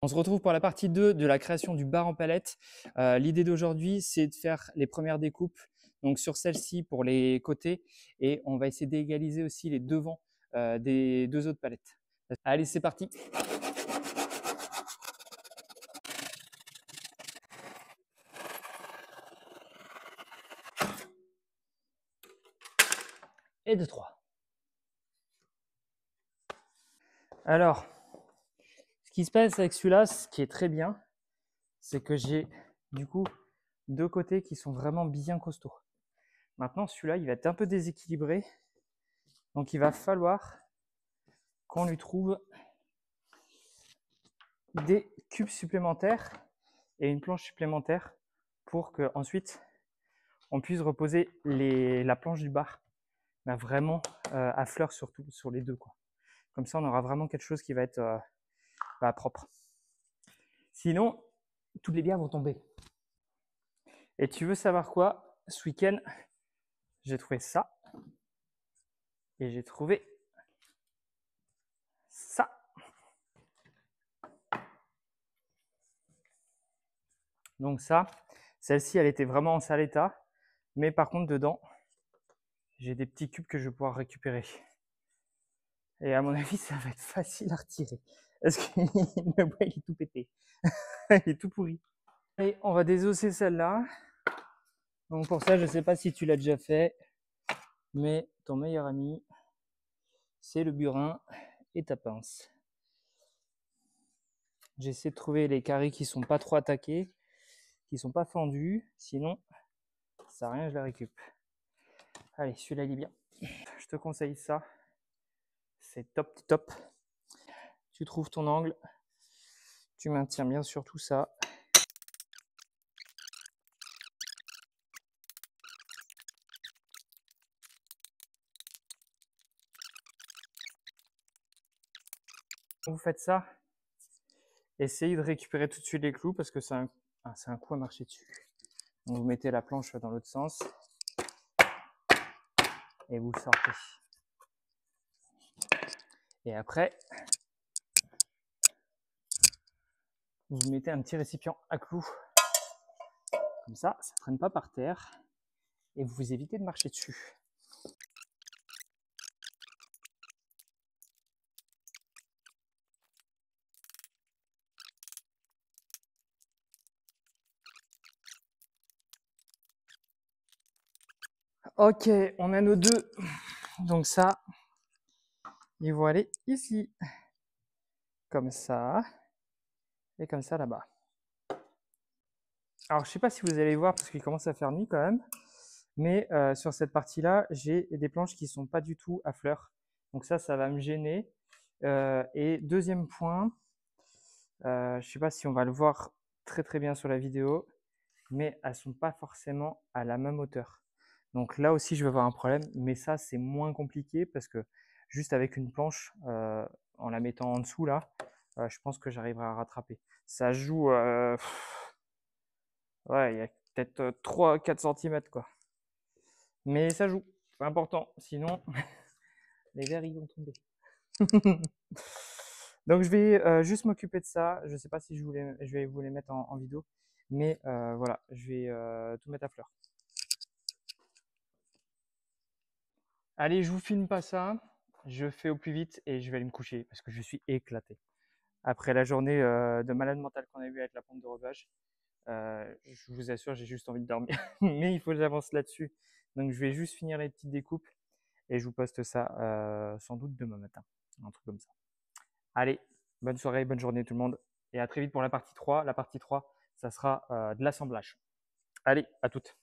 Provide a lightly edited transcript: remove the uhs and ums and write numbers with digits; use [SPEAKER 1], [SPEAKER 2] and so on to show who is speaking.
[SPEAKER 1] On se retrouve pour la partie 2 de la création du bar en palette. L'idée d'aujourd'hui, c'est de faire les premières découpes donc sur celle-ci pour les côtés et on va essayer d'égaliser aussi les devants des deux autres palettes. Allez, c'est parti. Et 2, 3. Alors, ce qui se passe avec celui-là, ce qui est très bien, c'est que j'ai du coup deux côtés qui sont vraiment bien costauds. Maintenant, celui-là, il va être un peu déséquilibré. Donc, il va falloir qu'on lui trouve des cubes supplémentaires et une planche supplémentaire pour que ensuite on puisse reposer la planche du bar vraiment à fleur sur les deux, quoi. Comme ça, on aura vraiment quelque chose qui va être propre. Sinon, toutes les bières vont tomber. Et tu veux savoir quoi? Ce week-end, j'ai trouvé ça et j'ai trouvé ça. Donc ça, celle-ci, elle était vraiment en sale état, mais par contre dedans, j'ai des petits cubes que je vais pouvoir récupérer. Et à mon avis, ça va être facile à retirer. Parce que le bois, il est tout pété. Il est tout pourri. Et on va désosser celle-là. Donc pour ça, je ne sais pas si tu l'as déjà fait, mais ton meilleur ami, c'est le burin et ta pince. J'essaie de trouver les carrés qui sont pas trop attaqués, qui sont pas fendus. Sinon, ça sert à rien, je la récup. Allez, celui-là, il est bien. Je te conseille ça. C'est top, top. Tu trouves ton angle. Tu maintiens bien sur tout ça. Vous faites ça, essayez de récupérer tout de suite les clous parce que c'est un coup à marcher dessus. Donc vous mettez la planche dans l'autre sens et vous le sortez. Et après, vous mettez un petit récipient à clous. Comme ça ne traîne pas par terre et vous évitez de marcher dessus. Ok, on a nos deux. Donc ça, ils vont aller ici. Comme ça. Et comme ça là-bas. Alors, je ne sais pas si vous allez voir parce qu'il commence à faire nuit quand même. Mais sur cette partie-là, j'ai des planches qui ne sont pas du tout à fleurs. Donc ça va me gêner. Et deuxième point, je ne sais pas si on va le voir très très bien sur la vidéo, mais elles ne sont pas forcément à la même hauteur. Donc là aussi, je vais avoir un problème, mais ça, c'est moins compliqué parce que juste avec une planche, en la mettant en dessous là, je pense que j'arriverai à rattraper. Ça joue, ouais, il y a peut-être 3-4 cm quoi. Mais ça joue, c'est important, sinon les verres ils vont tomber. Donc je vais juste m'occuper de ça. Je ne sais pas si je vais vous les mettre en vidéo, mais voilà, je vais tout mettre à fleur. Allez, je vous filme pas ça. Je fais au plus vite et je vais aller me coucher parce que je suis éclaté. Après la journée de malade mental qu'on a eu avec la pompe de rebâche, je vous assure, j'ai juste envie de dormir. Mais il faut que j'avance là-dessus. Donc je vais juste finir les petites découpes et je vous poste ça sans doute demain matin. Un truc comme ça. Allez, bonne soirée, bonne journée tout le monde. Et à très vite pour la partie 3. La partie 3, ça sera de l'assemblage. Allez, à toutes.